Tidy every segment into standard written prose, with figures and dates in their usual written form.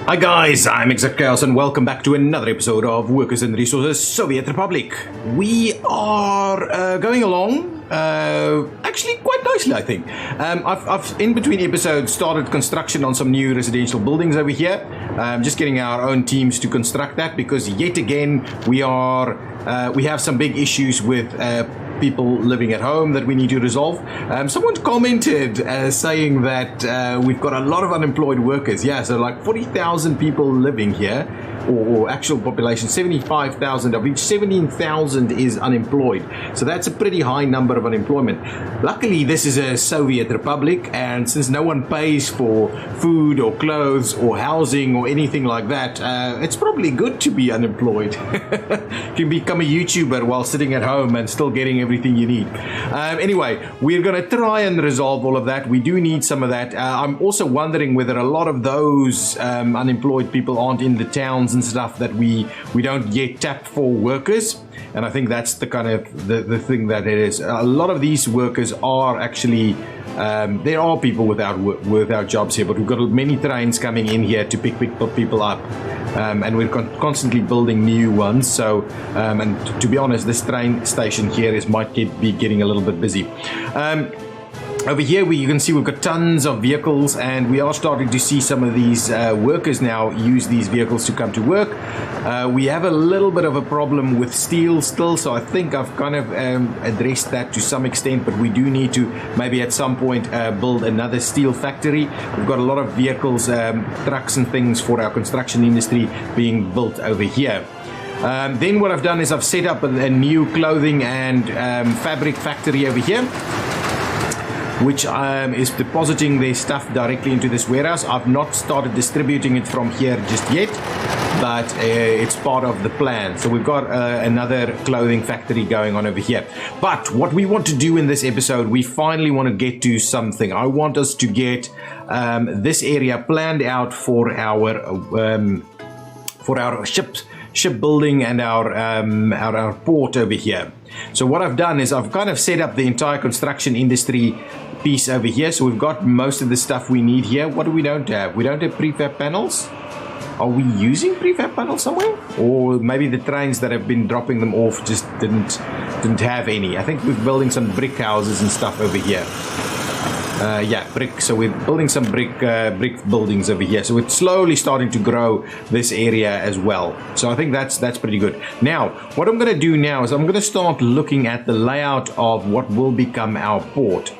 Hi guys, I'm ExactChaos and welcome back to another episode of Workers and Resources Soviet Republic. We are going along actually quite nicely, I think. I've in between episodes started construction on some new residential buildings over here. Just getting our own teams to construct that because yet again we have some big issues with people living at home that we need to resolve. Someone commented saying that we've got a lot of unemployed workers. Yeah, so like 40,000 people living here, or actual population 75,000, of which 17,000 is unemployed. So that's a pretty high number of unemployment. Luckily, this is a Soviet republic, and since no one pays for food or clothes or housing or anything like that, it's probably good to be unemployed. You can become a YouTuber while sitting at home and still getting everything you need. Anyway, we're going to try and resolve all of that. We do need some of that. I'm also wondering whether a lot of those unemployed people aren't in the towns and stuff that we don't yet tap for workers. And I think that's the kind of the thing that it is. A lot of these workers are actually there are people without jobs here, but we've got many trains coming in here to pick people up, and we're constantly building new ones. So and to be honest, this train station here might be getting a little bit busy. Over here, you can see we've got tons of vehicles, and we are starting to see some of these workers now use these vehicles to come to work. We have a little bit of a problem with steel still, so I think I've kind of addressed that to some extent, but we do need to maybe at some point build another steel factory. We've got a lot of vehicles, trucks and things for our construction industry being built over here. Then what I've done is I've set up a new clothing and fabric factory over here, which is depositing their stuff directly into this warehouse. I've not started distributing it from here just yet, but it's part of the plan. So we've got another clothing factory going on over here. But what we want to do in this episode, we finally want to get to something. I want us to get this area planned out for our shipbuilding and our port over here. So what I've done is I've kind of set up the entire construction industry piece over here. So we've got most of the stuff we need here. What do we don't have? We don't have prefab panels. Are we using prefab panels somewhere? Or maybe the trains that have been dropping them off just didn't have any. I think we're building some brick houses and stuff over here. Yeah, brick. So we're building some brick buildings over here. So we're slowly starting to grow this area as well. So I think that's pretty good. Now, what I'm going to do now is I'm going to start looking at the layout of what will become our port.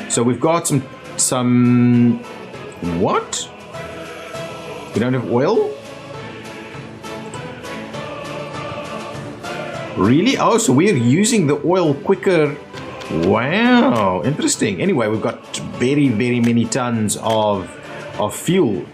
So we've got some what? We don't have oil? Really? Oh, so we're using the oil quicker. Wow, interesting. Anyway, we've got very, very many tons of fuel.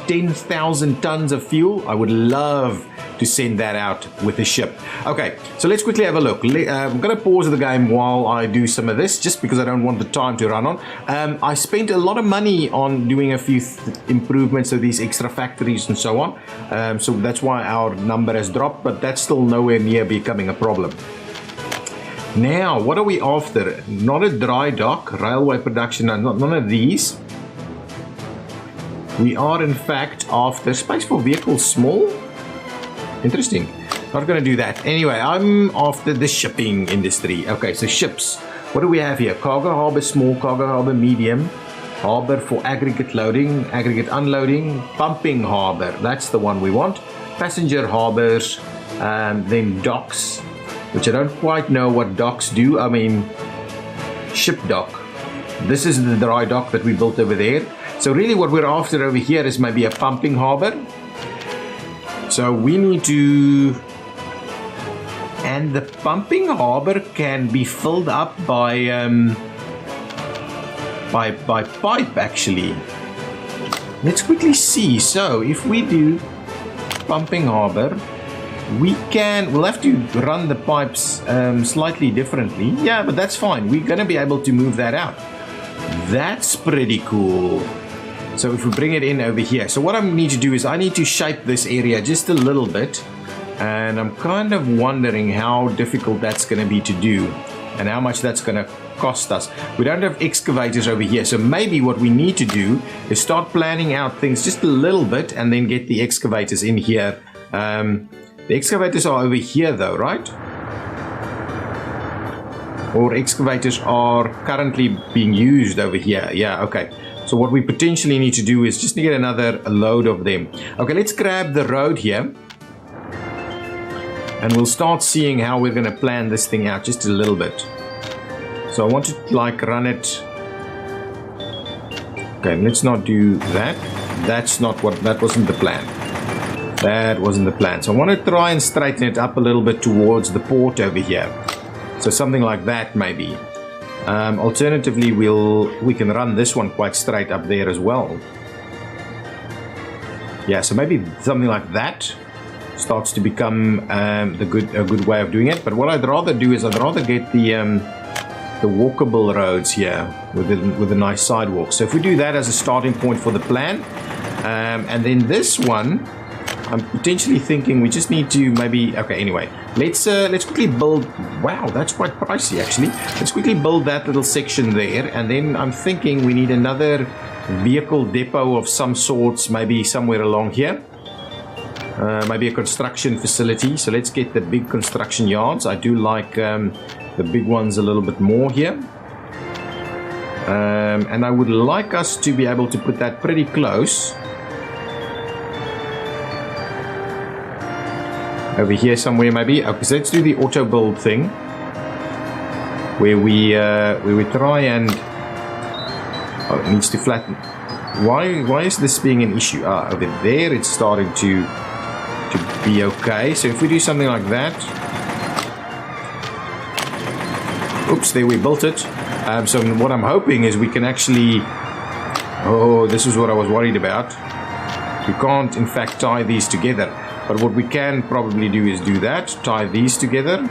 10,000 tons of fuel. I would love to send that out with a ship. Okay, so let's quickly have a look. I'm going to pause the game while I do some of this, just because I don't want the time to run on. I spent a lot of money on doing a few improvements to these extra factories and so on. So that's why our number has dropped, but that's still nowhere near becoming a problem. Now, what are we after? Not a dry dock, railway production, none of these. We are, in fact, after space for vehicles small. Interesting. Not going to do that. Anyway, I'm after the shipping industry. Okay, so ships. What do we have here? Cargo harbor small, cargo harbor medium, harbor for aggregate loading, aggregate unloading, pumping harbor. That's the one we want. Passenger harbors, then docks, which I don't quite know what docks do. I mean, ship dock. This is the dry dock that we built over there. So really what we're after over here is maybe a pumping harbor. So we need to... And the pumping harbor can be filled up by pipe, actually. Let's quickly see. So if we do pumping harbor, we'll have to run the pipes slightly differently. Yeah, but that's fine. We're going to be able to move that out. That's pretty cool. So if we bring it in over here, so what I need to do is I need to shape this area just a little bit, and I'm kind of wondering how difficult that's going to be to do and how much that's going to cost us. We don't have excavators over here, so maybe what we need to do is start planning out things just a little bit and then get the excavators in here. The excavators are over here though, right? Or excavators are currently being used over here. Yeah, okay. So what we potentially need to do is just get another load of them. Okay, let's grab the road here. And we'll start seeing how we're going to plan this thing out just a little bit. So I want to like run it. Okay, let's not do that. That wasn't the plan. That wasn't the plan. So I want to try and straighten it up a little bit towards the port over here. So something like that maybe. Alternatively, we can run this one quite straight up there as well. Yeah, so maybe something like that starts to become a good way of doing it. But what I'd rather do is I'd rather get the walkable roads here with a nice sidewalk. So if we do that as a starting point for the plan, and then this one, I'm potentially thinking we just need to maybe, okay, anyway, let's quickly build, wow, that's quite pricey actually. Let's quickly build that little section there, and then I'm thinking we need another vehicle depot of some sorts, maybe somewhere along here. Maybe a construction facility. So let's get the big construction yards. I do like the big ones a little bit more here. And I would like us to be able to put that pretty close. Over here somewhere maybe. Okay, so let's do the auto build thing. Where we try and... Oh, it needs to flatten. Why is this being an issue? Ah, over there it's starting to be okay. So if we do something like that, oops, there we built it. So what I'm hoping is we can actually, oh, this is what I was worried about. We can't in fact tie these together, but what we can probably do is do that, tie these together.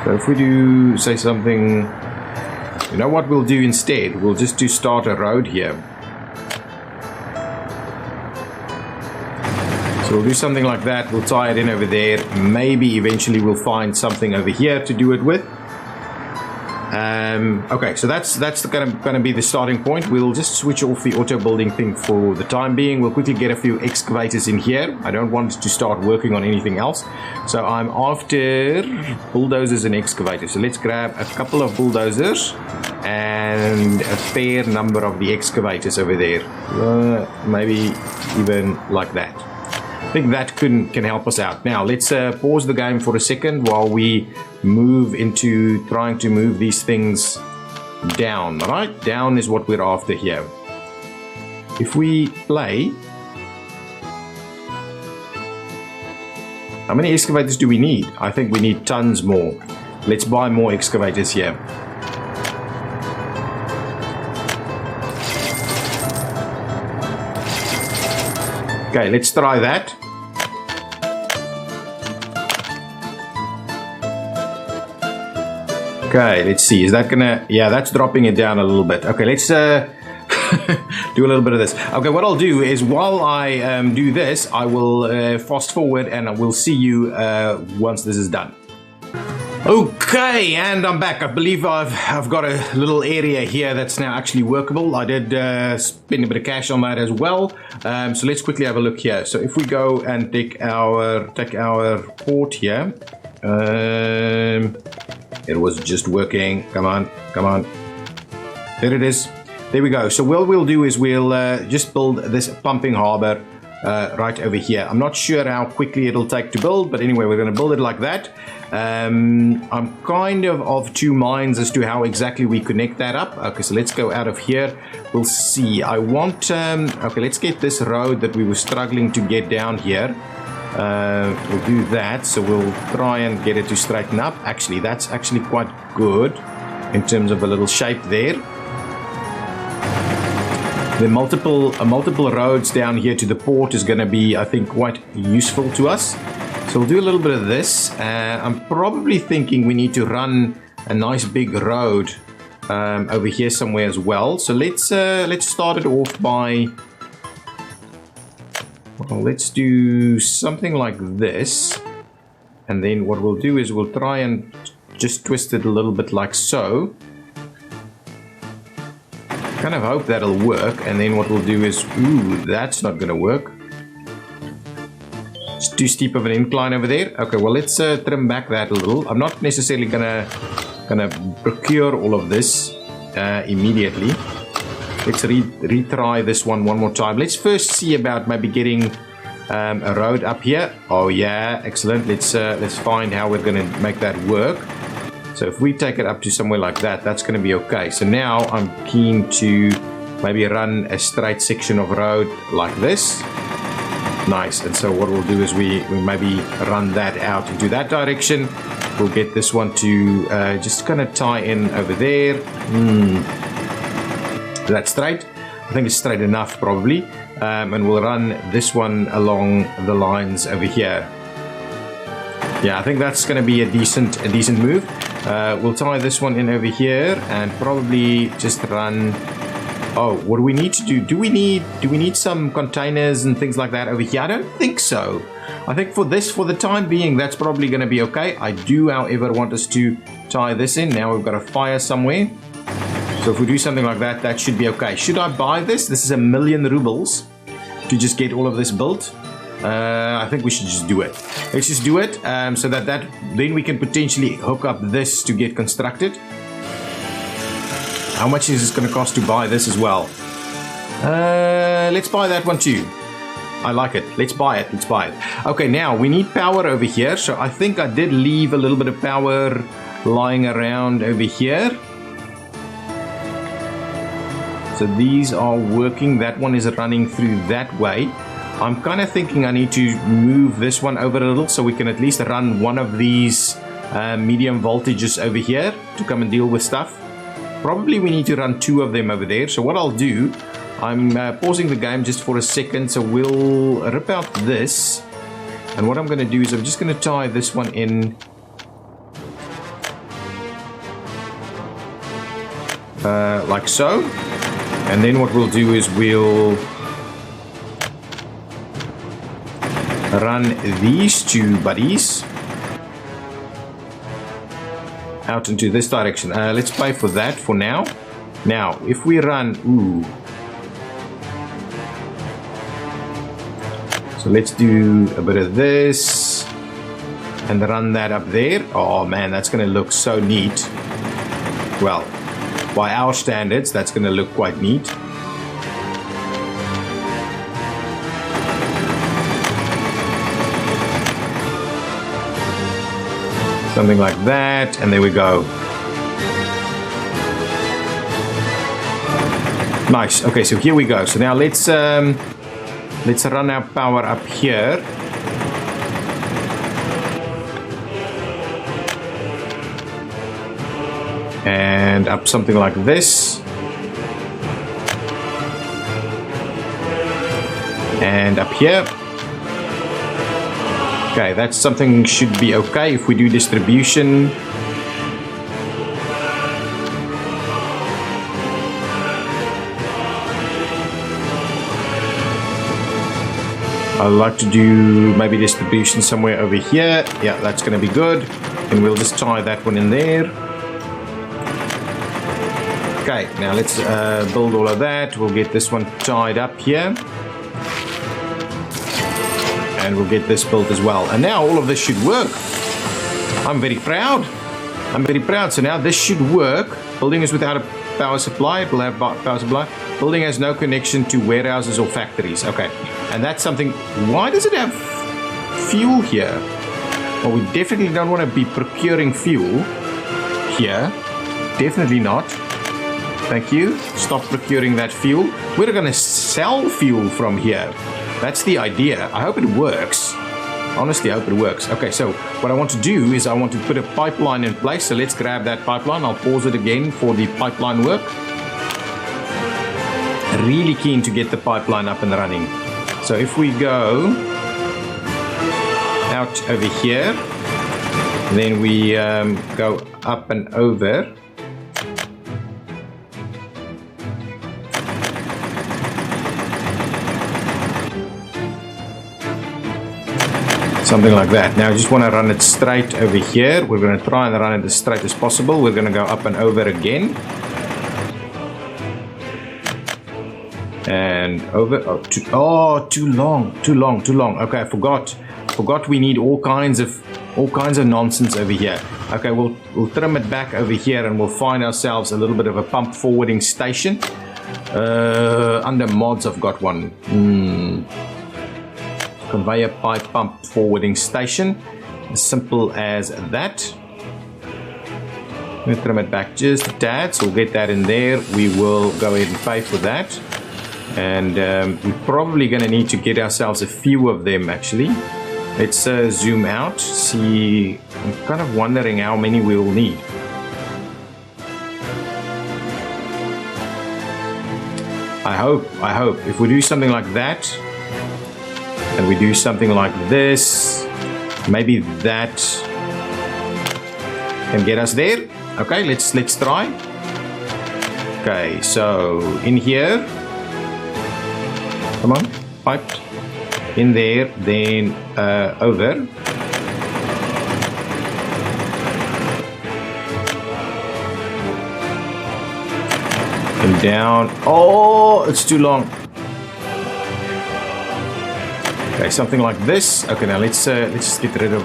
So if we do say something, you know what we'll do instead, we'll just do start a road here. So we'll do something like that, we'll tie it in over there, maybe eventually we'll find something over here to do it with. Okay, so that's going to be the starting point. We'll just switch off the auto building thing for the time being. We'll quickly get a few excavators in here. I don't want to start working on anything else. So I'm after bulldozers and excavators. So let's grab a couple of bulldozers and a fair number of the excavators over there. Maybe even like that. I think that can help us out. Now let's pause the game for a second while we move into trying to move these things down. Right, down is what we're after here. If we play, how many excavators do we need? I think we need tons more. Let's buy more excavators here. Okay, let's try that. Okay, let's see. Is that gonna... Yeah, that's dropping it down a little bit. Okay, let's do a little bit of this. Okay, what I'll do is while I do this, I will fast forward and I will see you once this is done. Okay, and I'm back. I believe I've got a little area here that's now actually workable. I did spend a bit of cash on that as well. So let's quickly have a look here. So if we go and take our port here, it was just working. Come on, come on. There it is. There we go. So what we'll do is we'll just build this pumping harbor right over here. I'm not sure how quickly it'll take to build, but anyway, we're going to build it like that. I'm kind of two minds as to how exactly we connect that up. Okay, so let's go out of here. We'll see. I want... okay, let's get this road that we were struggling to get down here. We'll do that. So we'll try and get it to straighten up. Actually, that's actually quite good in terms of a little shape there. The multiple roads down here to the port is going to be, I think, quite useful to us. So we'll do a little bit of this. I'm probably thinking we need to run a nice big road over here somewhere as well. So let's start it off by... Well, let's do something like this. And then what we'll do is we'll try and just twist it a little bit like so. Kind of hope that'll work, and then what we'll do is, ooh, that's not gonna work. It's too steep of an incline over there. Okay, well, let's trim back that a little. I'm not necessarily gonna procure all of this immediately. Let's retry this one more time. Let's first see about maybe getting a road up here. Oh yeah, excellent. Let's find how we're gonna make that work. So if we take it up to somewhere like that, that's going to be okay. So now I'm keen to maybe run a straight section of road like this. Nice. And so what we'll do is we maybe run that out into that direction. We'll get this one to just kind of tie in over there. That's straight. I think it's straight enough probably. And we'll run this one along the lines over here. Yeah, I think that's going to be a decent move. We'll tie this one in over here and probably just run. Oh, what do we need to do? Do we need some containers and things like that over here? I don't think so. I think for the time being, that's probably going to be okay. I do, however, want us to tie this in. Now we've got a fire somewhere. So if we do something like that, that should be okay. Should I buy this? This is 1,000,000 rubles to just get all of this built. I think we should just do it. Let's just do it so that then we can potentially hook up this to get constructed. How much is this going to cost to buy this as well? Let's buy that one too. I like it. Let's buy it. Let's buy it. Okay, now we need power over here. So I think I did leave a little bit of power lying around over here. So these are working. That one is running through that way. I'm kind of thinking I need to move this one over a little so we can at least run one of these medium voltages over here to come and deal with stuff. Probably we need to run 2 of them over there. So what I'll do, I'm pausing the game just for a second. So we'll rip out this. And what I'm going to do is I'm just going to tie this one in. Like so. And then what we'll do is we'll run these 2 buddies out into this direction. Let's play for that for now. Now, if we run, so let's do a bit of this and run that up there. Oh man, that's going to look so neat. Well, by our standards, that's going to look quite neat. Something like that, and there we go. Nice. Okay, so here we go. So now let's run our power up here. And up something like this. And up here. Okay, that's something should be okay if we do distribution. I'd like to do maybe distribution somewhere over here. Yeah, that's going to be good. And we'll just tie that one in there. Okay, now let's build all of that. We'll get this one tied up here. And we'll get this built as well. And now all of this should work. I'm very proud. I'm very proud. So now this should work. Building is without a power supply. It will have power supply. Building has no connection to warehouses or factories. Okay. And that's something. Why does it have fuel here? Well, we definitely don't want to be procuring fuel here. Definitely not. Thank you. Stop procuring that fuel. We're going to sell fuel from here. That's the idea. I hope it works. Honestly, I hope it works. Okay, so what I want to do is I want to put a pipeline in place. So let's grab that pipeline. I'll pause it again for the pipeline work. Really keen to get the pipeline up and running. So if we go out over here, then we go up and over. Something like that. Now I just want to run it straight over here. We're going to try and run it as straight as possible. We're going to go up and over again. And over. Oh, too long. Okay, I forgot we need all kinds of nonsense over here. Okay, we'll trim it back over here and we'll find ourselves a little bit of a pump forwarding station. Under mods I've got one. Conveyor pipe pump forwarding station. As simple as that. I'm going to trim it back just a tad, so we'll get that in there. We will go ahead and pay for that. And we're probably going to need to get ourselves a few of them actually. Let's zoom out, see. I'm kind of wondering how many we will need. I hope if we do something like that and we do something like this, maybe that can get us there. Okay, let's try. Okay, so in here, come on, piped in there, then over. And down. Oh, it's too long. Okay, something like this. Okay, now let's just get rid of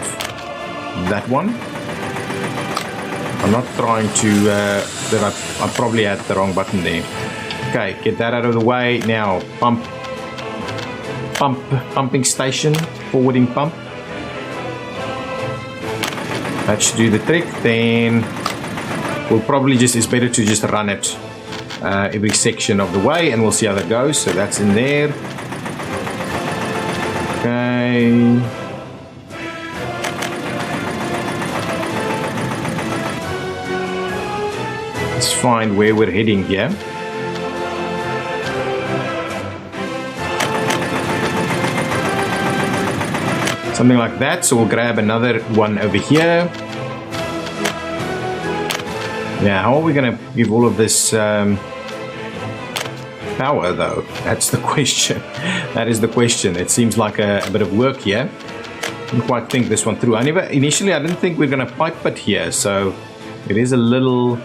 that one. I'm not trying to. That I probably had the wrong button there. Okay, get that out of the way. Now pumping station, forwarding pump. That should do the trick. Then we'll probably just, it's better to just run it every section of the way, and we'll see how that goes. So that's in there. Okay. Let's find where we're heading here. Something like that. So we'll grab another one over here. Now, how are we going to give all of this power, though? That's the question. That is the question. It seems like a bit of work here. Didn't quite think this one through. Initially, I didn't think we we're going to pipe it here, so it is a little.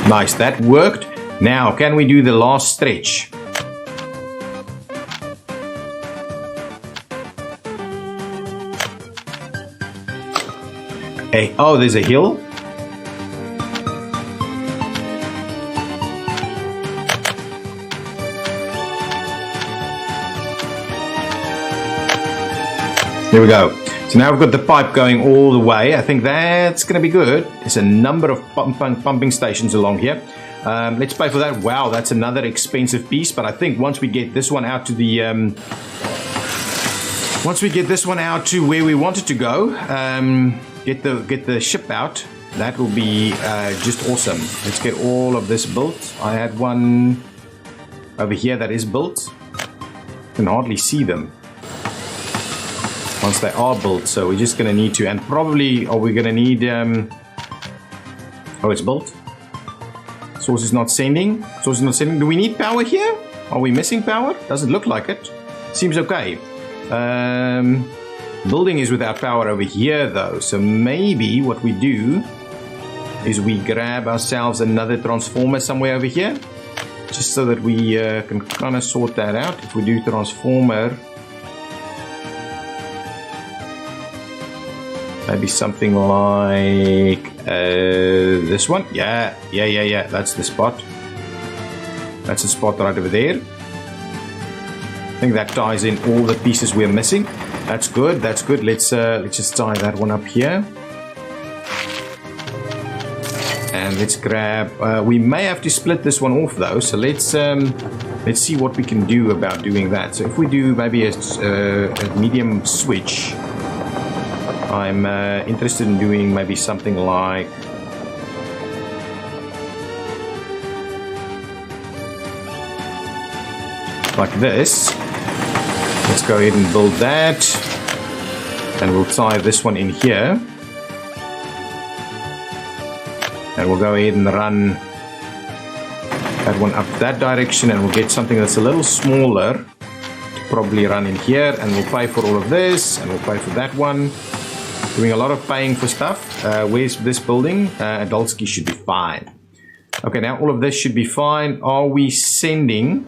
Nice, that worked. Now, can we do the last stretch? Hey, oh, there's a hill. There we go. So now we've got the pipe going all the way. I think that's going to be good. There's a number of pumping stations along here. Let's pay for that. Wow, that's another expensive piece. But I think once we get this one out to the where we want it to go, get the ship out, that will be just awesome. Let's get all of this built. I had one over here that is built. I can hardly see them once they are built, so we're just going to need to, and probably are we going to need oh, it's built. Source is not sending. Do we need power here? Are we missing power? Doesn't look like it. Seems okay. Building is without power over here though, so maybe what we do is we grab ourselves another transformer somewhere over here, just so that we can kind of sort that out. If we do transformer, maybe something like this one. Yeah. That's the spot. That's the spot right over there. I think that ties in all the pieces we're missing. That's good. Let's just tie that one up here. And let's grab. We may have to split this one off though. So let's see what we can do about doing that. So if we do maybe a medium switch. I'm interested in doing maybe something like this. let's go ahead and build that. And we'll tie this one in here. And we'll go ahead and run that one up that direction, and we'll get something that's a little smaller to probably run in here, and we'll pay for all of this, and we'll pay for that one. Doing a lot of paying for stuff. Where's this building? Adulski should be fine. Okay, now all of this should be fine. Are we sending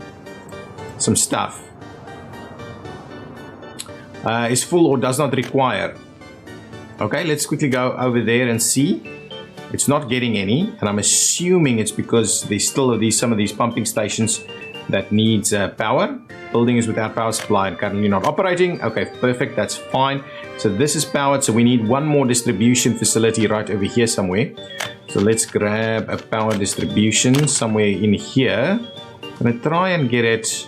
some stuff? Is full or does not require. Okay, let's quickly go over there and see. It's not getting any, and I'm assuming it's because there's still some of these pumping stations that needs power. Building is without power supply and currently not operating. Okay, perfect, that's fine. So this is powered, so we need one more distribution facility right over here somewhere. So let's grab a power distribution somewhere in here. I'm gonna try and get it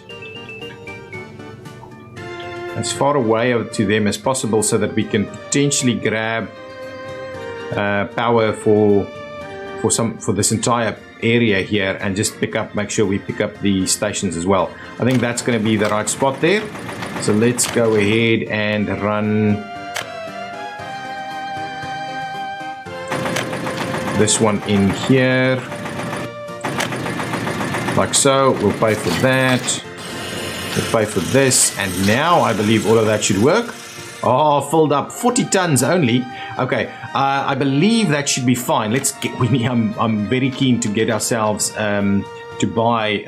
as far away to them as possible so that we can potentially grab power for this entire area here, and just make sure we pick up the stations as well. I think that's going to be the right spot there. So let's go ahead and run this one in here like so. We'll pay for that, we'll pay for this, and now I believe all of that should work. Oh, filled up 40 tons only. Okay, I believe that should be fine. Let's get. I'm very keen to get ourselves to buy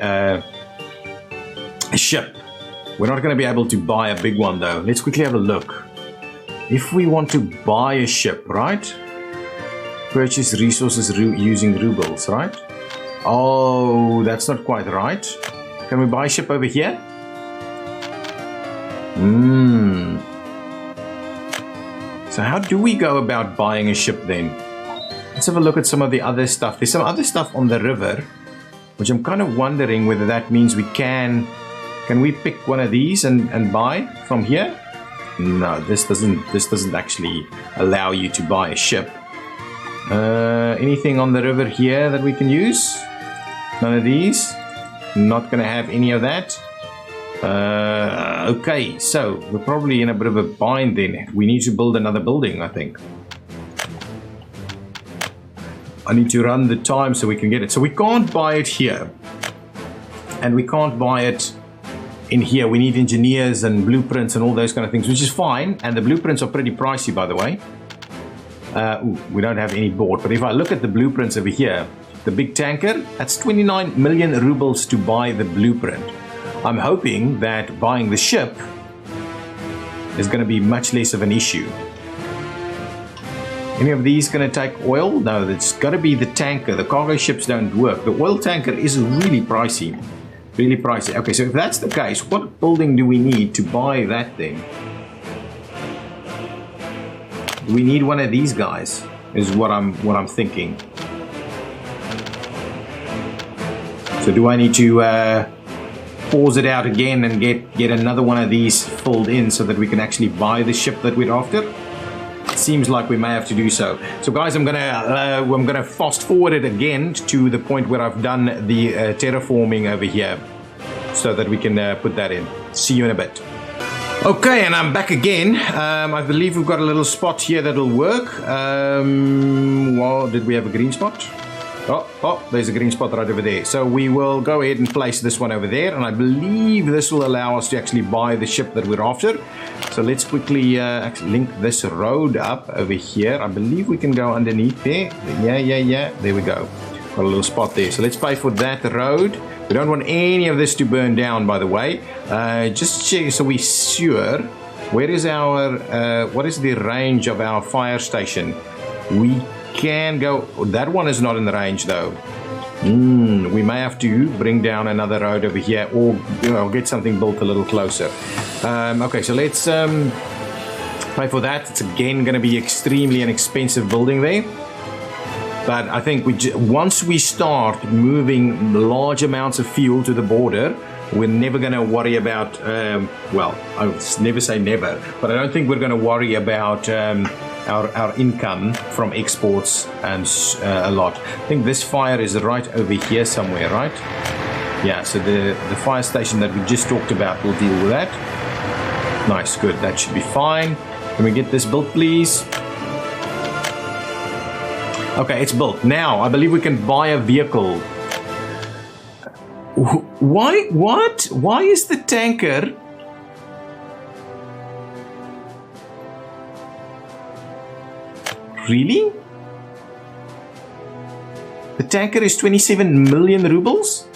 a ship. We're not going to be able to buy a big one though. Let's quickly have a look. If we want to buy a ship, right? Purchase resources using rubles, right? Oh, that's not quite right. Can we buy a ship over here? So how do we go about buying a ship then? Let's have a look at some of the other stuff. There's some other stuff on the river, which I'm kind of wondering whether that means we can we pick one of these and buy from here? No, this doesn't actually allow you to buy a ship. Anything on the river here that we can use? None of these. Not gonna have any of that. Okay, so we're probably in a bit of a bind then. We need to build another building, I think. I need to run the time so we can get it. So we can't buy it here. And we can't buy it in here. We need engineers and blueprints and all those kind of things, which is fine. And the blueprints are pretty pricey, by the way. We don't have any board. But if I look at the blueprints over here, the big tanker, that's 29 million rubles to buy the blueprint. I'm hoping that buying the ship is going to be much less of an issue. Any of these going to take oil? No, it's got to be the tanker. The cargo ships don't work. The oil tanker is really pricey. Really pricey. Okay, so if that's the case, what building do we need to buy that thing? Do we need one of these guys? Is what I'm thinking. So do I need to pause it out again and get another one of these filled in so that we can actually buy the ship that we're after? It seems like we may have to do so. So guys, I'm gonna fast forward it again to the point where I've done the terraforming over here so that we can put that in. See you in a bit. Okay, and I'm back again. I believe we've got a little spot here that'll work. Well, did we have a green spot? Oh, there's a green spot right over there. So we will go ahead and place this one over there, and I believe this will allow us to actually buy the ship that we're after. So let's quickly link this road up over here. I believe we can go underneath there. Yeah. There we go. Got a little spot there. So let's pay for that road. We don't want any of this to burn down, by the way. Just check so we're sure. Where is our, what is the range of our fire station? We can go, that one is not in the range though. We may have to bring down another road over here, or get something built a little closer. Okay, so let's pay for that. It's again going to be extremely an expensive building there. But I think once we start moving large amounts of fuel to the border, we're never going to worry about, well, I would never say never, but I don't think we're going to worry about our income from exports and a lot. I think this fire is right over here somewhere, right? Yeah, so the fire station that we just talked about will deal with that. Nice, good. That should be fine. Can we get this built, please? Okay, it's built. Now, I believe we can buy a vehicle. Why? What? Why is the tanker... Really? The tanker is 27 million rubles?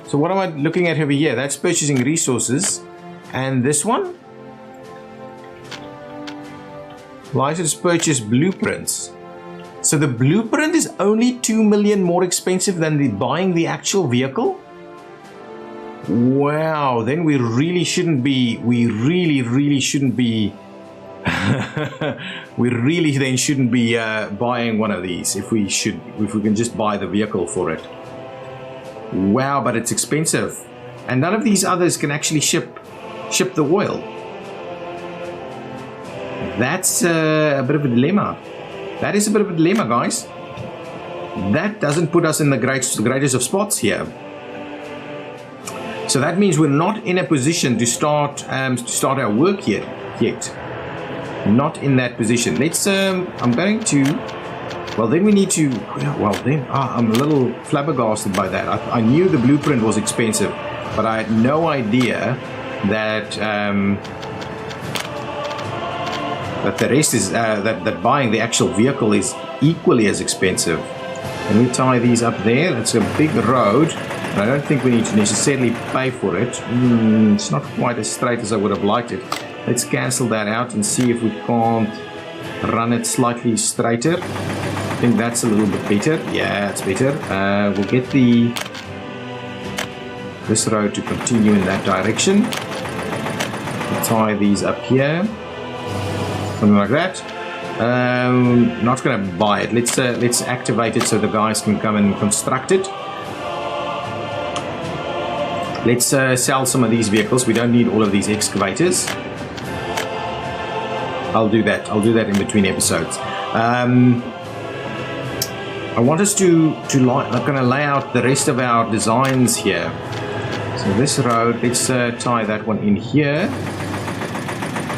So what am I looking at over here? That's purchasing resources. And this one? License purchase blueprints. So the blueprint is only 2 million more expensive than buying the actual vehicle? Wow, then we really shouldn't be, we really shouldn't be, we really then shouldn't be buying one of these if we can just buy the vehicle for it. Wow, but it's expensive. And none of these others can actually ship the oil. That's a bit of a dilemma. That is a bit of a dilemma, guys. That doesn't put us in the greatest of spots here. So that means we're not in a position to start our work yet. Not in that position. Let's. I'm going to. Well, then we need to. Well, then I'm a little flabbergasted by that. I knew the blueprint was expensive, but I had no idea that that the rest is that buying the actual vehicle is equally as expensive. Can we tie these up there? That's a big road. And I don't think we need to necessarily pay for it. It's not quite as straight as I would have liked it. Let's cancel that out and see if we can't run it slightly straighter. I think that's a little bit better. Yeah, it's better. We'll get this road to continue in that direction. We'll tie these up here. Something like that. Not going to buy it. Let's activate it so the guys can come and construct it. Let's sell some of these vehicles. We don't need all of these excavators. I'll do that. I'll do that in between episodes. I want us to I'm going to lay out the rest of our designs here. So this road, let's tie that one in here.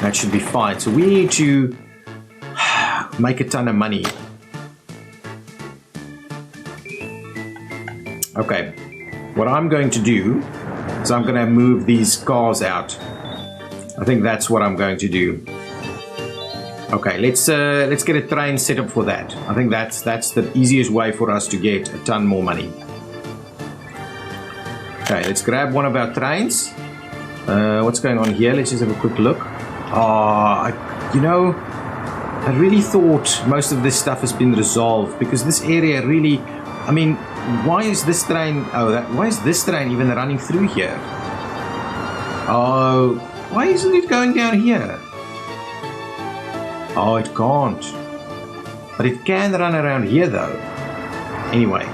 That should be fine. So we need to make a ton of money. Okay. What I'm going to do is I'm going to move these cars out. I think that's what I'm going to do. Okay, let's get a train set up for that. I think that's the easiest way for us to get a ton more money. Okay, let's grab one of our trains. What's going on here? Let's just have a quick look. I really thought most of this stuff has been resolved because this area really, I mean, why is this train, why is this train even running through here? Oh, why isn't it going down here? Oh, it can't. But it can run around here though. Anyway,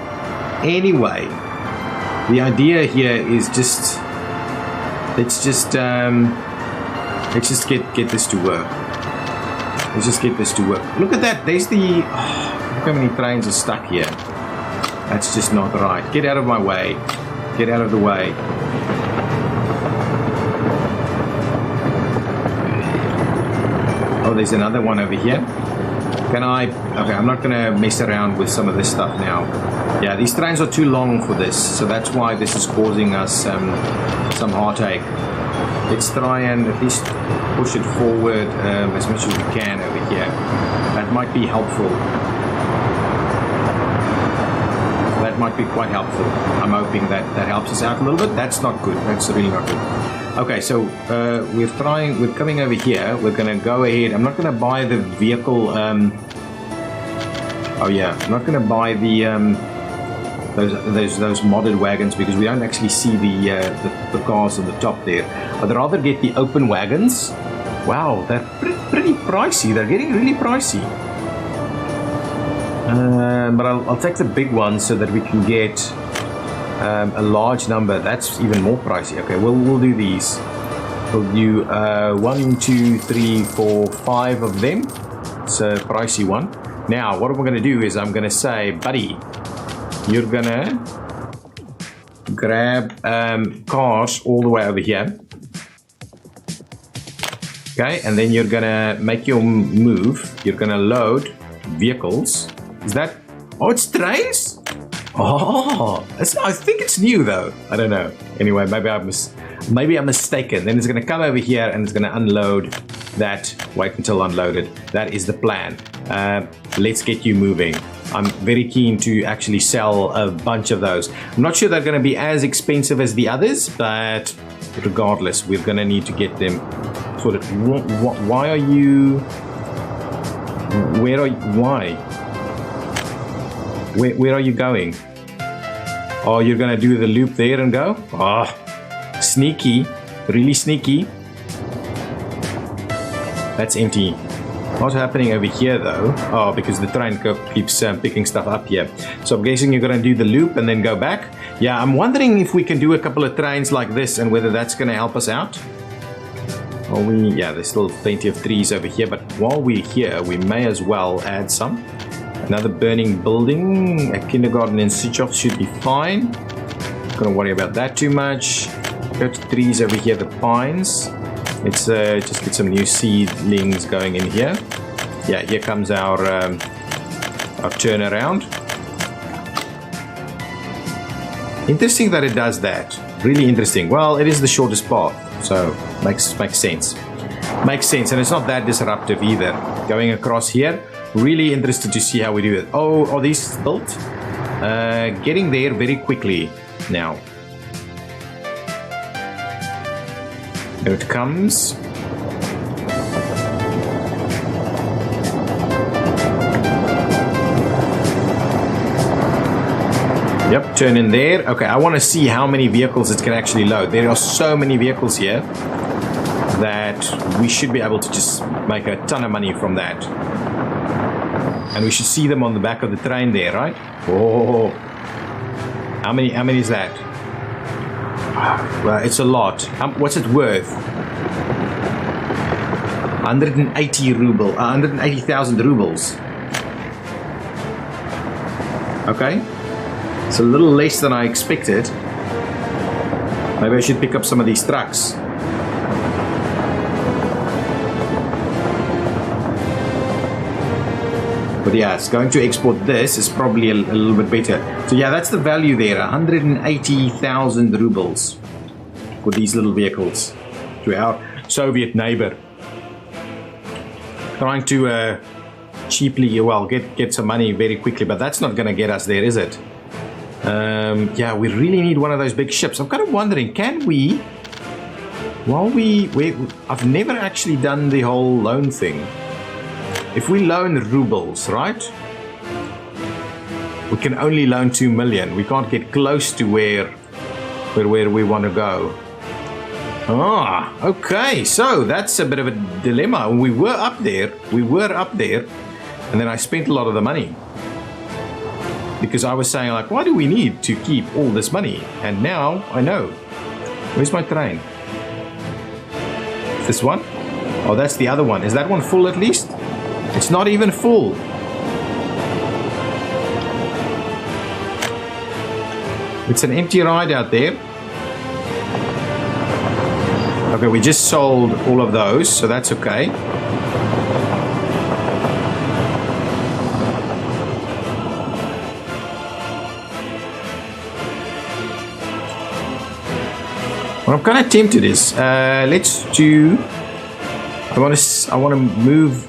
the idea here is just, let's just get this to work. Let's just get this to work. Look at that. There's the, look how many trains are stuck here. That's just not right. Get out of my way. Get out of the way. Oh, there's another one over here. Can I... Okay, I'm not going to mess around with some of this stuff now. Yeah, these trains are too long for this, so that's why this is causing us some heartache. Let's try and at least push it forward as much as we can over here. That might be helpful. That might be quite helpful. I'm hoping that helps us out a little bit. That's not good. That's really not good. Okay, so we're coming over here. We're going to go ahead. I'm not going to buy the vehicle. Oh yeah, I'm not going to buy the those modded wagons because we don't actually see the cars on the top there. I'd rather get the open wagons. Wow, they're pretty pricey. They're getting really pricey. But I'll take the big ones so that we can get a large number. That's even more pricey. Okay, we'll do these. We'll do 1, 2, 3, 4, 5 of them. It's a pricey one. Now, what we're going to do is I'm going to say, buddy, you're gonna grab cars all the way over here. Okay, and then you're gonna make your move. You're gonna load vehicles. Is that? Oh, it's trains? Oh, I think it's new though. I don't know. Anyway, maybe I'm mistaken. Then it's gonna come over here and it's gonna unload that. Wait until unloaded. That is the plan. Let's get you moving. I'm very keen to actually sell a bunch of those. I'm not sure they're going to be as expensive as the others, but regardless, we're going to need to get them sorted. Why are you... Where are you... Why? Where are you going? Oh, you're going to do the loop there and go? Oh, sneaky. Really sneaky. That's empty. What's happening over here though? Oh, because the train keeps picking stuff up here. So I'm guessing you're going to do the loop and then go back. Yeah, I'm wondering if we can do a couple of trains like this and whether that's going to help us out. Yeah, there's still plenty of trees over here, but while we're here, we may as well add some. Another burning building, a kindergarten in Switch-off should be fine. Not going to worry about that too much. Go to trees over here, the pines. Let's just get some new seedlings going in here. Yeah, here comes our turnaround. Interesting that it does that. Really interesting. Well, it is the shortest path, so makes sense. Makes sense, and it's not that disruptive either. Going across here, really interested to see how we do it. Oh, are these built? Getting there very quickly now. Here it comes. Yep, turn in there. Okay, I want to see how many vehicles it can actually load. There are so many vehicles here that we should be able to just make a ton of money from that. And we should see them on the back of the train there, right? Oh, how many is that? Well, it's a lot. What's it worth? 180,000 rubles. Okay. It's a little less than I expected. Maybe I should pick up some of these trucks. But yeah, it's going to export this is probably a little bit better. So yeah, that's the value there, 180,000 rubles for these little vehicles to our Soviet neighbor. Trying to cheaply, well, get some money very quickly, but that's not going to get us there, is it? Yeah, we really need one of those big ships. I'm kind of wondering, can we, while I've never actually done the whole loan thing. If we loan rubles, right? We can only loan 2 million. We can't get close to where we want to go. Ah, okay. So that's a bit of a dilemma. We were up there, and then I spent a lot of the money. Because I was saying, like, why do we need to keep all this money? And now I know. Where's my train? This one? Oh, that's the other one. Is that one full at least? It's not even full. It's an empty ride out there. Okay, we just sold all of those, so that's okay. What I'm kind of tempted is, let's do. I want to move.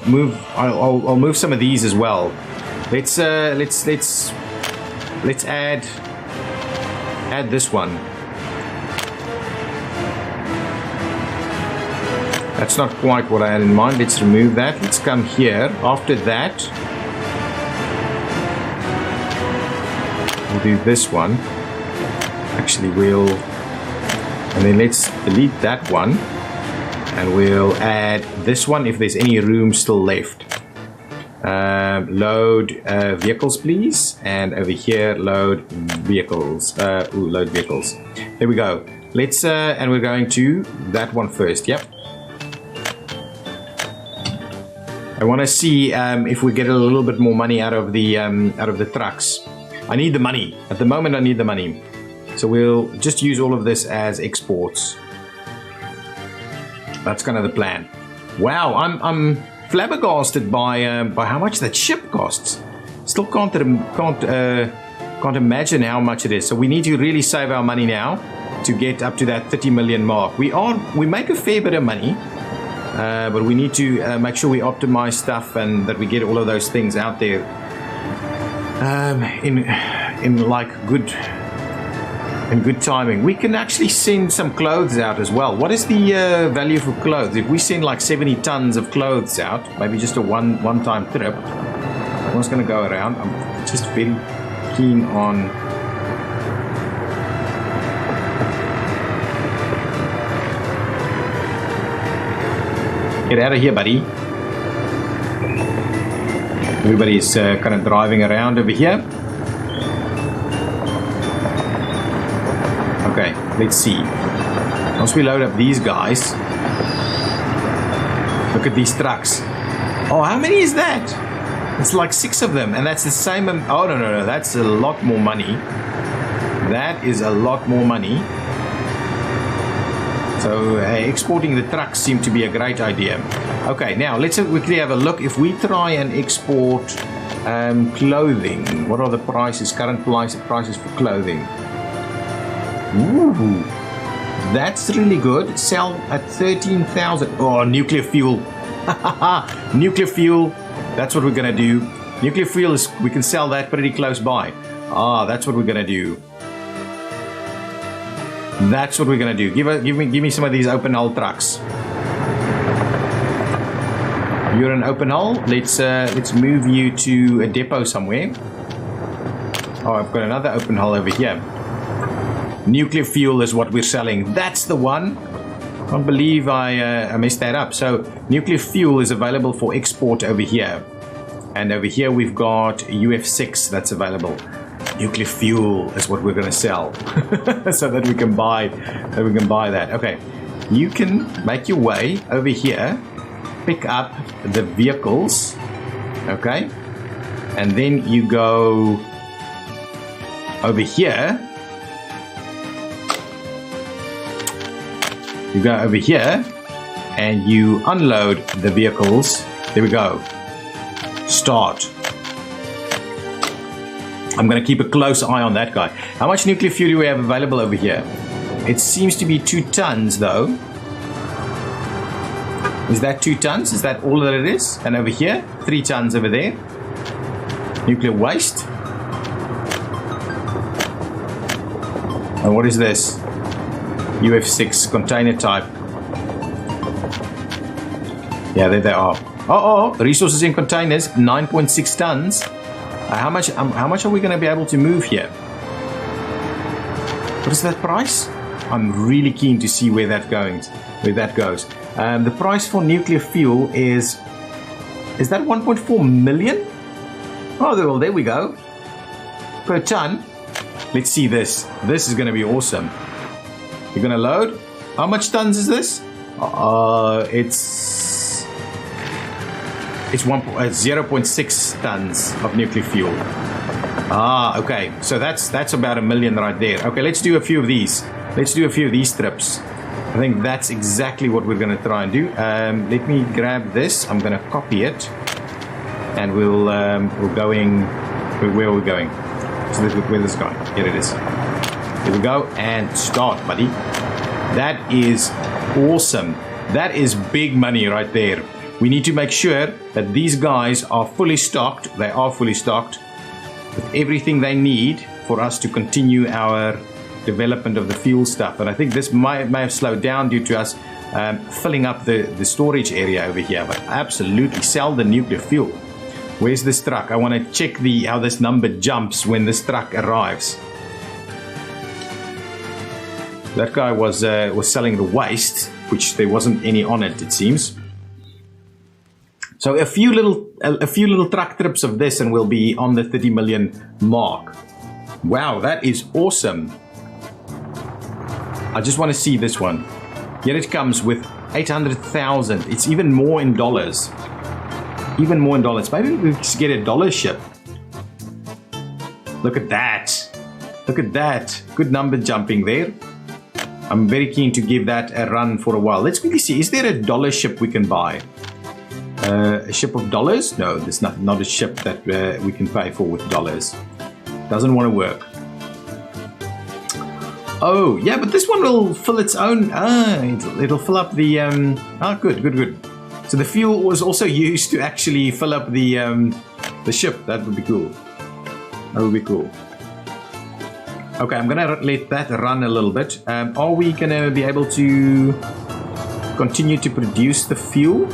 I'll move some of these as well. Let's add this one. That's not quite what I had in mind. Let's remove that. Let's come here. After that, we'll do this one. Actually, and then let's delete that one. And we'll add this one if there's any room still left. Load vehicles, please. And over here, load vehicles. Load vehicles. There we go. Let's and we're going to that one first. Yep. I want to see if we get a little bit more money out of the trucks. I need the money. At the moment, I need the money. So we'll just use all of this as exports. That's kind of the plan. Wow, I'm flabbergasted by how much that ship costs. Still can't imagine how much it is. So we need to really save our money now to get up to that 30 million mark. We make a fair bit of money, but we need to make sure we optimize stuff and that we get all of those things out there in like good timing. We can actually send some clothes out as well. What is the value for clothes? If we send like 70 tons of clothes out, maybe just a one-time trip, I'm just going to go around. I'm just very keen on get out of here, buddy. Everybody's kind of driving around over here. Okay, let's see. Once we load up these guys, look at these trucks. Oh, how many is that? It's like 6 of them, and that's the same. Oh, no, that's a lot more money. That is a lot more money. So exporting the trucks seemed to be a great idea. Okay, now let's quickly have a look. If we try and export clothing, what are the prices? Current prices for clothing. Ooh, that's really good. Sell at 13,000. Oh, nuclear fuel. Nuclear fuel. That's what we're gonna do. Nuclear fuel is, we can sell that pretty close by. That's what we're gonna do. That's what we're gonna do. Give me some of these open hull trucks. You're an open hull. Let's move you to a depot somewhere. Oh, I've got another open hull over here. Nuclear fuel is what we're selling. That's the one. I can't believe I messed that up. So nuclear fuel is available for export over here, and over here we've got UF6 that's available. Nuclear fuel is what we're going to sell, so that we can buy that. Okay, you can make your way over here, pick up the vehicles, okay, and then you go over here. You go over here and you unload the vehicles. There we go. Start. I'm going to keep a close eye on that guy. How much nuclear fuel do we have available over here? It seems to be 2 tons though. Is that 2 tons? Is that all that it is? And over here, 3 tons over there. Nuclear waste. And what is this? UF6 container type. Yeah, there they are. Oh, resources in containers, 9.6 tons. How much are we going to be able to move here? What is that price? I'm really keen to see where that goes. The price for nuclear fuel is that 1.4 million? Oh, well, there we go. Per ton. Let's see this. This is going to be awesome. You're going to load. How much tons is this? It's 0.6 tons of nuclear fuel. Okay. So that's about 1 million right there. Okay, let's do a few of these. Let's do a few of these trips. I think that's exactly what we're going to try and do. Let me grab this. I'm going to copy it, and we're going. Where are we going? So where this going? Here it is. Here we go, and start, buddy. That is awesome. That is big money right there. We need to make sure that these guys are fully stocked. They are fully stocked with everything they need for us to continue our development of the fuel stuff. And I think this may have slowed down due to us filling up the storage area over here. But absolutely sell the nuclear fuel. Where's this truck? I want to check how this number jumps when this truck arrives. That guy was selling the waste, which there wasn't any on it, it seems. So a few little truck trips of this, and we'll be on the 30 million mark. Wow, that is awesome. I just want to see this one. Here it comes with 800,000. It's even more in dollars. Even more in dollars. Maybe we just get a dollar ship. Look at that. Look at that. Good number jumping there. I'm very keen to give that a run for a while. Let's quickly see. Is there a dollar ship we can buy? A ship of dollars? No, there's not a ship that we can pay for with dollars. Doesn't want to work. Oh, yeah, but this one will fill its own. It'll fill up the. Good. So the fuel was also used to actually fill up the ship. That would be cool. Okay, I'm gonna let that run a little bit. Are we gonna be able to continue to produce the fuel?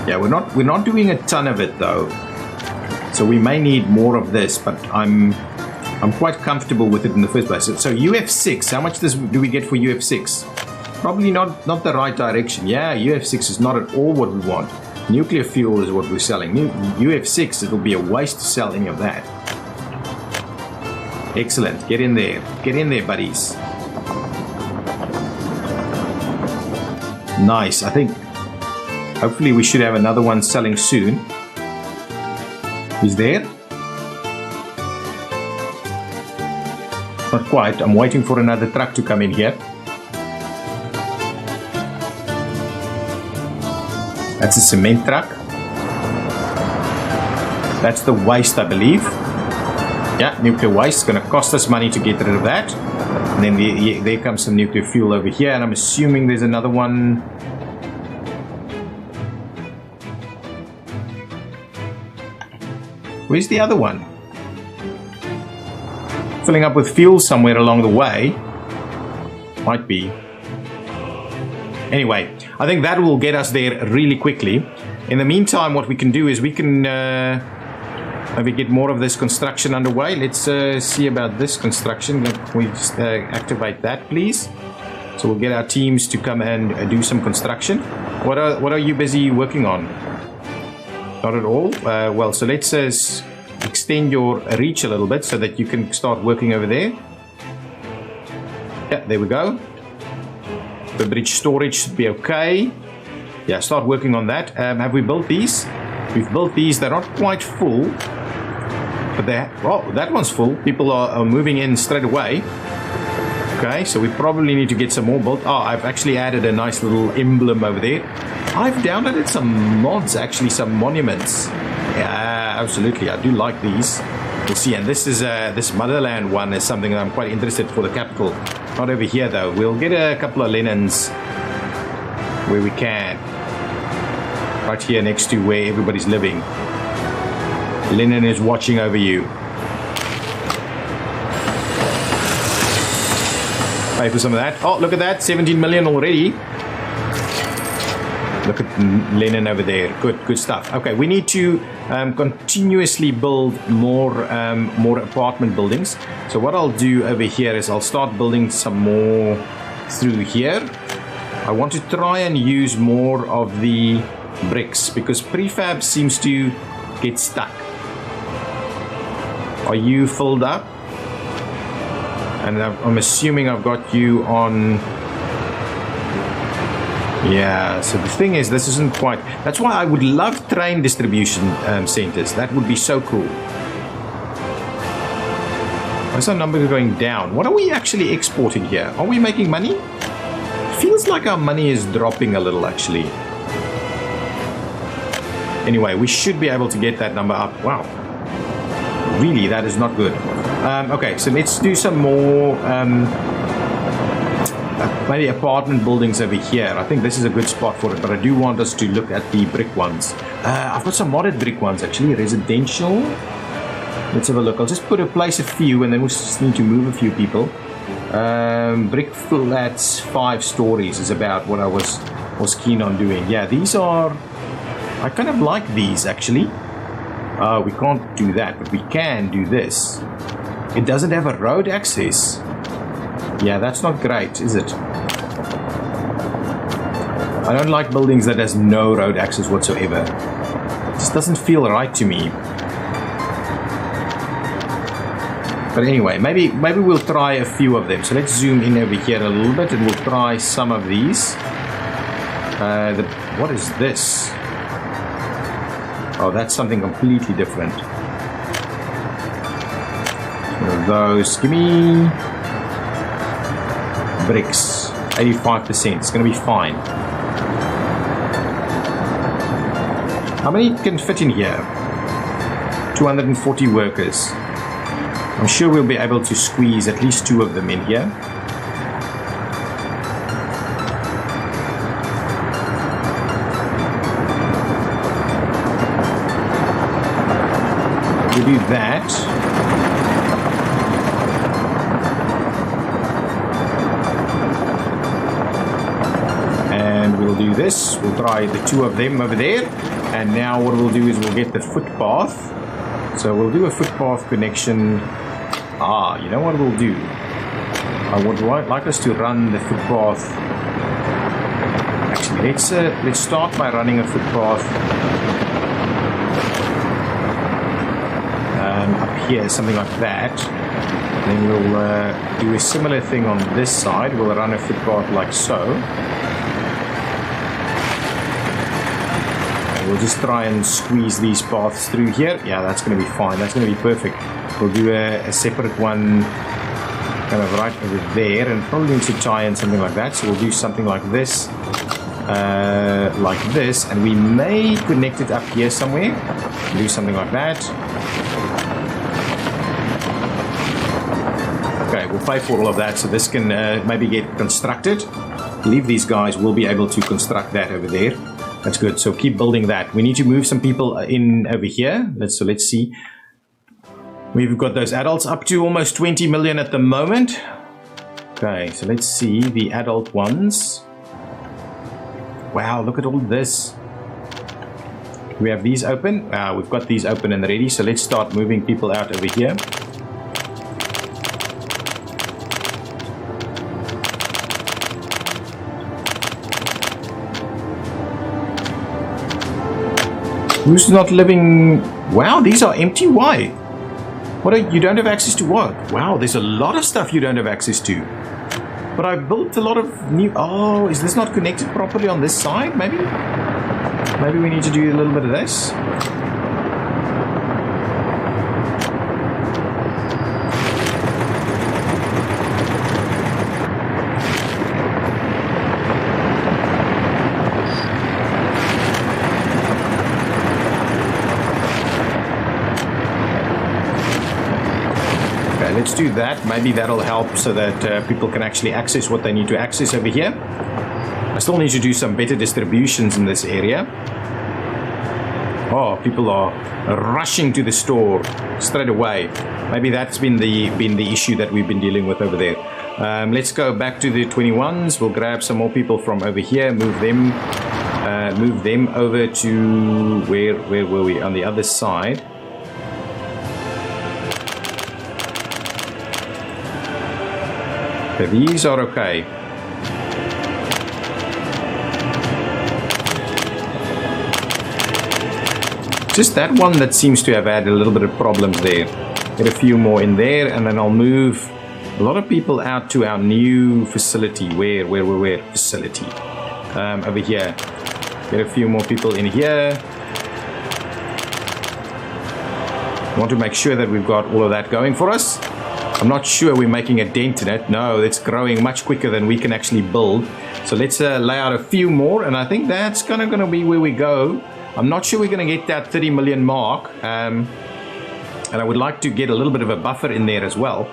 Yeah, we're not doing a ton of it though, so we may need more of this. But I'm quite comfortable with it in the first place. So UF6, how much do we get for UF6? Probably not the right direction. Yeah, UF6 is not at all what we want. Nuclear fuel is what we're selling. UF6, it'll be a waste to sell any of that. Excellent. Get in there, buddies. Nice. I think hopefully we should have another one selling soon. Is there? Not quite. I'm waiting for another truck to come in here. That's a cement truck. That's the waste, I believe. Yeah, nuclear waste. It's going to cost us money to get rid of that. And then there comes some nuclear fuel over here. And I'm assuming there's another one. Where's the other one? Filling up with fuel somewhere along the way. Might be. Anyway, I think that will get us there really quickly. In the meantime, what we can do is we can maybe get more of this construction underway. Let's see about this construction. Can we just activate that, please? So we'll get our teams to come and do some construction. What are you busy working on? Not at all. Well, so let's extend your reach a little bit so that you can start working over there. Yeah, there we go. The bridge storage should be okay. Yeah, start working on that. Have we built these? We've built these. They're not quite full, but that one's full. People are moving in straight away. Okay, so we probably need to get some more built. Oh, I've actually added a nice little emblem over there. I've downloaded some mods, actually, some monuments. Yeah, absolutely. I do like these. We'll see. And this is this Motherland one is something that I'm quite interested for the capital. Not over here though. We'll get a couple of Lenins where we can. Right here next to where everybody's living. Lenin is watching over you. Pay for some of that. Oh, look at that. 17 million already. Look at Lenin over there. Good stuff. Okay, we need to continuously build more apartment buildings. So what I'll do over here is I'll start building some more through here. I want to try and use more of the bricks because prefab seems to get stuck. Are you filled up? And I'm assuming I've got you on. Yeah, so the thing is, this isn't quite. That's why I would love train distribution centers. That would be so cool. Why is our number going down? What are we actually exporting here? Are we making money? Feels like our money is dropping a little, actually. Anyway, we should be able to get that number up. Wow. Really, that is not good. Okay, so let's do some more. Maybe apartment buildings over here. I think this is a good spot for it, but I do want us to look at the brick ones. I've got some modded brick ones actually. Residential. Let's have a look. I'll just place a few and then we'll just need to move a few people. Brick flats 5 stories is about what I was keen on doing. Yeah, these are. I kind of like these actually. We can't do that, but we can do this. It doesn't have a road access. Yeah, that's not great, is it? I don't like buildings that has no road access whatsoever. It just doesn't feel right to me. But anyway, maybe we'll try a few of them. So let's zoom in over here a little bit and we'll try some of these. What is this? Oh, that's something completely different. One of those. Give me bricks. 85%. It's going to be fine. How many can fit in here? 240 workers. I'm sure we'll be able to squeeze at least 2 of them in here. We do that. And we'll do this. We'll try the 2 of them over there. And now what we'll do is we'll get the footpath. So we'll do a footpath connection. You know what we'll do? I would like us to run the footpath. Actually, let's start by running a footpath up here, something like that. Then we'll do a similar thing on this side. We'll run a footpath like so. We'll just try and squeeze these paths through here. Yeah, that's going to be fine. That's going to be perfect. We'll do a separate one kind of right over there, and probably need to tie in something like that. So we'll do something like this, and we may connect it up here somewhere. Do something like that. Okay, we'll pay for all of that, so this can maybe get constructed. I believe these guys will be able to construct that over there. That's good. So keep building that. We need to move some people in over here. Let's see. We've got those adults up to almost 20 million at the moment. Okay, so let's see the adult ones. Wow, look at all this. We have these open. We've got these open and ready. So let's start moving people out over here. Who's not living? Wow, these are empty. Why? What you don't have access to what? Wow, there's a lot of stuff you don't have access to. But I built a lot of new... Oh, is this not connected properly on this side, maybe? Maybe we need to do a little bit of this. Let's do that. Maybe that'll help so that people can actually access what they need to access over here. I still need to do some better distributions in this area. Oh, people are rushing to the store straight away. Maybe that's been the issue that we've been dealing with over there. Let's go back to the 21s. We'll grab some more people from over here, move them over to where were we? On the other side. Okay, these are okay. Just that one that seems to have had a little bit of problems there. Get a few more in there, and then I'll move a lot of people out to our new facility. Where facility? Over here. Get a few more people in here. I want to make sure that we've got all of that going for us. I'm not sure we're making a dent in it. No, it's growing much quicker than we can actually build. So let's lay out a few more, and I think that's kind of going to be where we go. I'm not sure we're going to get that 30 million mark, and I would like to get a little bit of a buffer in there as well.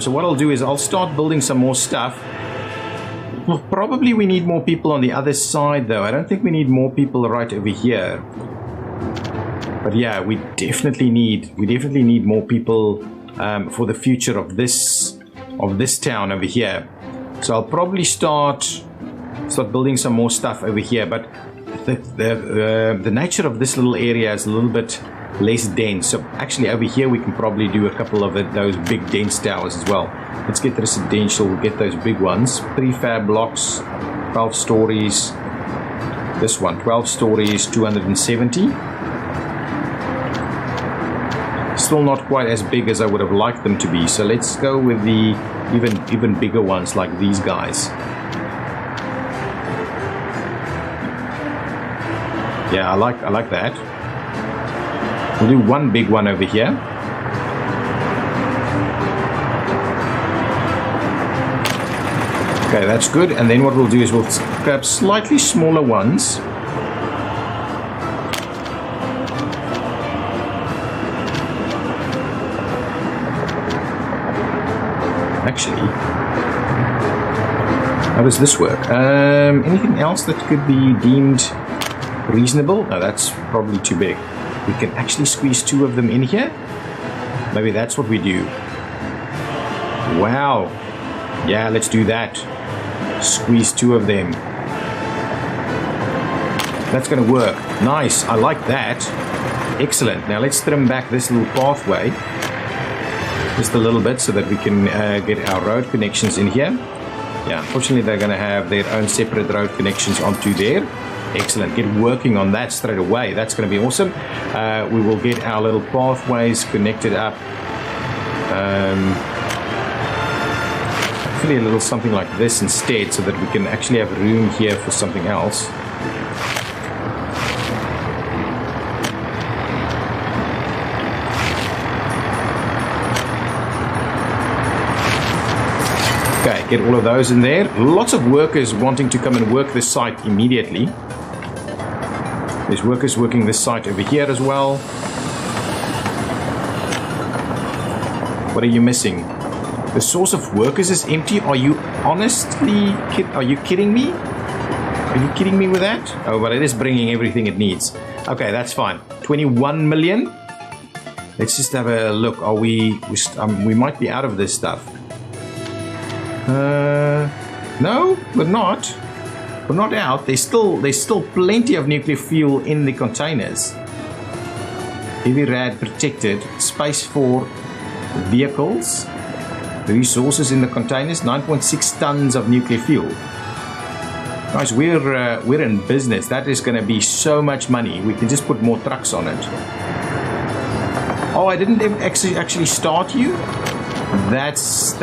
So what I'll do is I'll start building some more stuff. Well, probably we need more people on the other side, though. I don't think we need more people right over here. But yeah, we definitely need more people for the future of this town over here. So I'll probably start building some more stuff over here. But the nature of this little area is a little bit less dense. So actually over here we can probably do a couple of those big dense towers as well. Let's get residential. We'll get those big ones. Prefab blocks, 12 stories. This one, 12 stories, 270. Still not quite as big as I would have liked them to be. So let's go with the even bigger ones like these guys. Yeah, I like that. We'll do one big one over here. Okay, that's good. And then what we'll do is we'll grab slightly smaller ones. Actually, how does this work? Anything else that could be deemed reasonable? No, that's probably too big. We can actually squeeze 2 of them in here. Maybe that's what we do. Wow. Yeah, let's do that. Squeeze 2 of them. That's going to work. Nice. I like that. Excellent. Now let's trim back this little pathway just a little bit so that we can get our road connections in here. Yeah, unfortunately they're going to have their own separate road connections onto there. Excellent. Get working on that straight away. That's going to be awesome. We will get our little pathways connected up. Hopefully a little something like this instead so that we can actually have room here for something else. Okay, get all of those in there. Lots of workers wanting to come and work this site immediately. There's workers working this site over here as well. What are you missing? The source of workers is empty. Are you honestly are you kidding me? Are you kidding me with that? Oh, but it is bringing everything it needs. Okay, that's fine. 21 million. Let's just have a look. Are we might be out of this stuff. No, we're not. We're not out. There's still plenty of nuclear fuel in the containers. Heavy rad protected. Space for vehicles. Resources in the containers. 9.6 tons of nuclear fuel. Guys, we're in business. That is going to be so much money. We can just put more trucks on it. Oh, I didn't actually start you. That's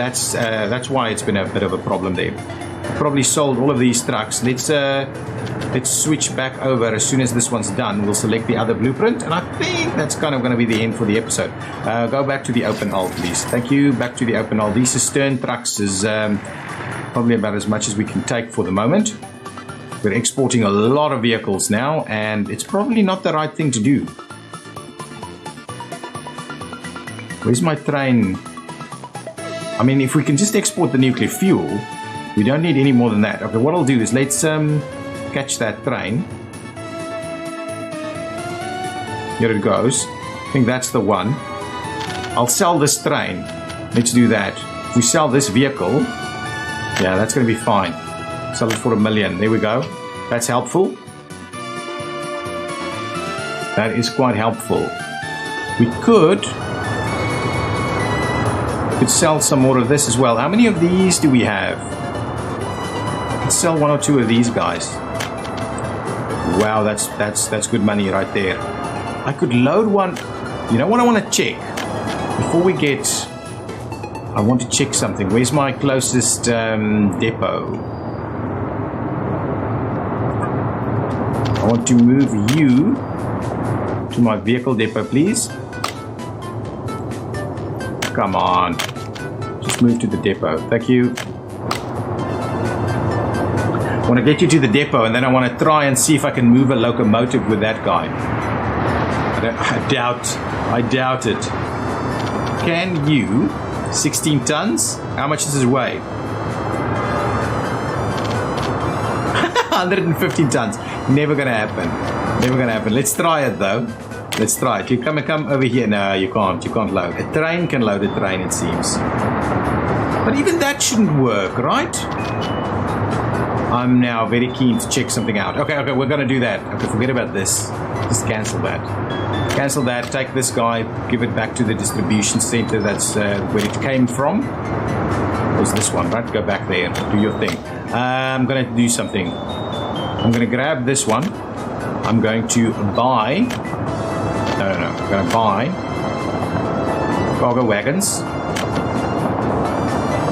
why it's been a bit of a problem there. Probably sold all of these trucks. Let's switch back over as soon as this one's done. We'll select the other blueprint, and I think that's kind of going to be the end for the episode. Go back to the open hull, please. Thank you. Back to the open hull. These cistern trucks is probably about as much as we can take for the moment. We're exporting a lot of vehicles now, and it's probably not the right thing to do. Where's my train? I mean, if we can just export the nuclear fuel, we don't need any more than that. Okay, what I'll do is let's catch that train. Here it goes. I think that's the one. I'll sell this train. Let's do that. If we sell this vehicle, yeah, that's going to be fine. Sell it for $1 million. There we go. That's helpful. That is quite helpful. We could sell some more of this as well. How many of these do we have? Let's sell 1 or 2 of these guys. Wow, that's good money right there. I could load one. You know what I want to check? Before we get... I want to check something. Where's my closest depot? I want to move you to my vehicle depot, please. Come on. Just move to the depot. Thank you. I want to get you to the depot, and then I want to try and see if I can move a locomotive with that guy. I doubt it. Can you? 16 tons? How much does it weigh? 115 tons. Never gonna happen. Never gonna happen. Let's try it though. Let's try it. You come over here. No, you can't. You can't load. A train can load a train, it seems. But even that shouldn't work, right? I'm now very keen to check something out. Okay, we're gonna do that. Okay, forget about this. Just cancel that. Cancel that. Take this guy. Give it back to the distribution center. That's where it came from. Was this one, right? Go back there. Do your thing. I'm gonna do something. I'm gonna grab this one. I'm going to buy. No. I'm going to buy cargo wagons.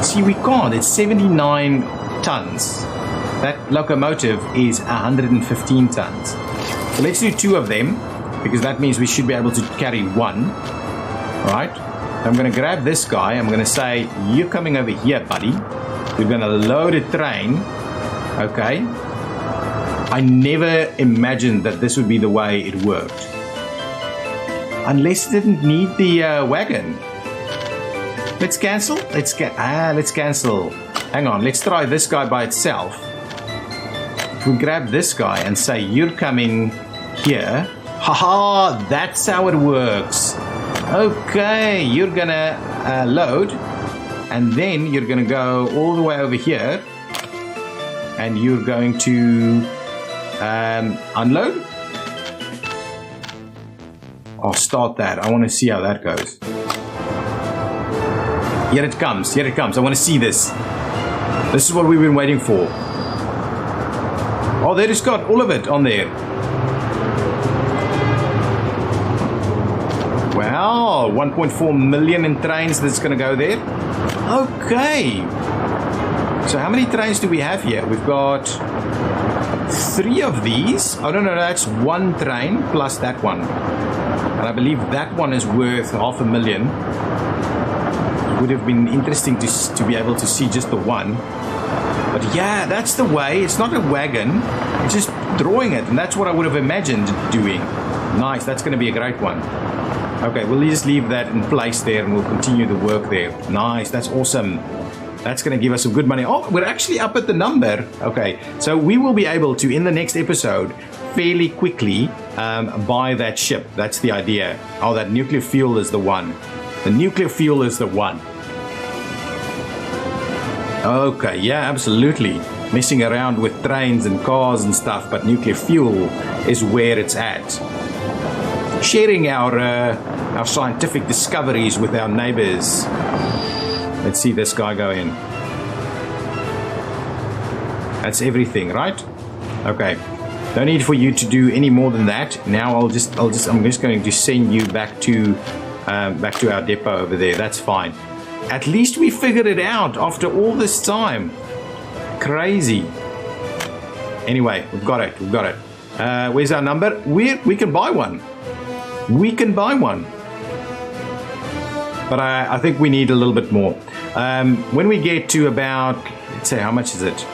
See, we can't. It's 79 tons. That locomotive is 115 tons. So let's do 2 of them, because that means we should be able to carry 1. All right. I'm going to grab this guy. I'm going to say, you're coming over here, buddy. We're going to load a train. Okay. I never imagined that this would be the way it worked. Unless it didn't need the wagon. Let's cancel. Let's cancel. Hang on. Let's try this guy by itself. If we grab this guy and say, you're coming here. Haha, that's how it works. Okay, you're gonna load. And then you're gonna go all the way over here. And you're going to unload. I'll start that. I want to see how that goes. Here it comes. Here it comes. I want to see this. This is what we've been waiting for. Oh, they just got all of it on there. Wow, 1.4 million in trains that's going to go there. Okay. So how many trains do we have here? We've got 3 of these. Oh, no, that's 1 train plus that one. And I believe that one is worth 500,000. It would have been interesting to be able to see just the one. But yeah, that's the way. It's not a wagon. It's just drawing it. And that's what I would have imagined doing. Nice. That's going to be a great one. Okay, we'll just leave that in place there and we'll continue the work there. Nice. That's awesome. That's going to give us some good money. Oh, we're actually up at the number. Okay, so we will be able to, in the next episode, fairly quickly buy that ship. That's the idea. Oh, that nuclear fuel is the one. The nuclear fuel is the one. Okay, yeah, absolutely. Messing around with trains and cars and stuff, but nuclear fuel is where it's at. Sharing our scientific discoveries with our neighbors. Let's see this guy go in. That's everything, right? Okay. No need for you to do any more than that. Now I'm just going to send you back to our depot over there. That's fine. At least we figured it out after all this time. Crazy. Anyway, we've got it. Where's our number? We can buy one. We can buy one. But I think we need a little bit more. When we get to about, let's say, how much is it?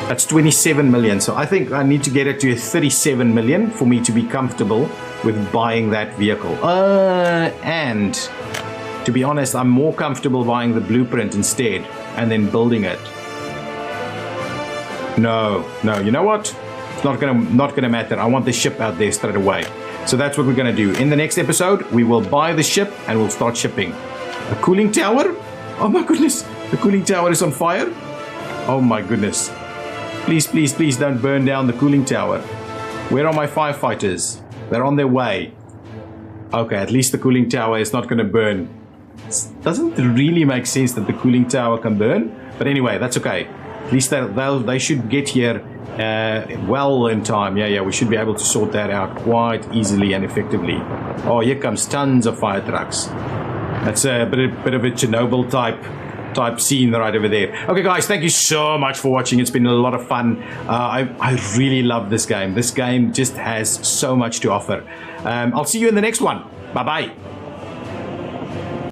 That's 27 million. So I think I need to get it to 37 million for me to be comfortable with buying that vehicle. And to be honest, I'm more comfortable buying the blueprint instead and then building it. No, you know what? It's not gonna matter. I want the ship out there straight away. So that's what we're gonna do. In the next episode, we will buy the ship and we'll start shipping. A cooling tower? Oh my goodness, the cooling tower is on fire? Oh my goodness. Please don't burn down the cooling tower. Where are my firefighters? They're on their way. Okay, at least the cooling tower is not going to burn. It doesn't really make sense that the cooling tower can burn. But anyway, that's okay. At least they should get here well in time. Yeah, we should be able to sort that out quite easily and effectively. Oh, here comes tons of fire trucks. That's a bit of a Chernobyl type scene right over there. Okay, guys, thank you so much for watching. It's been a lot of fun. I really love this game. This game just has so much to offer. I'll see you in the next one. Bye-bye.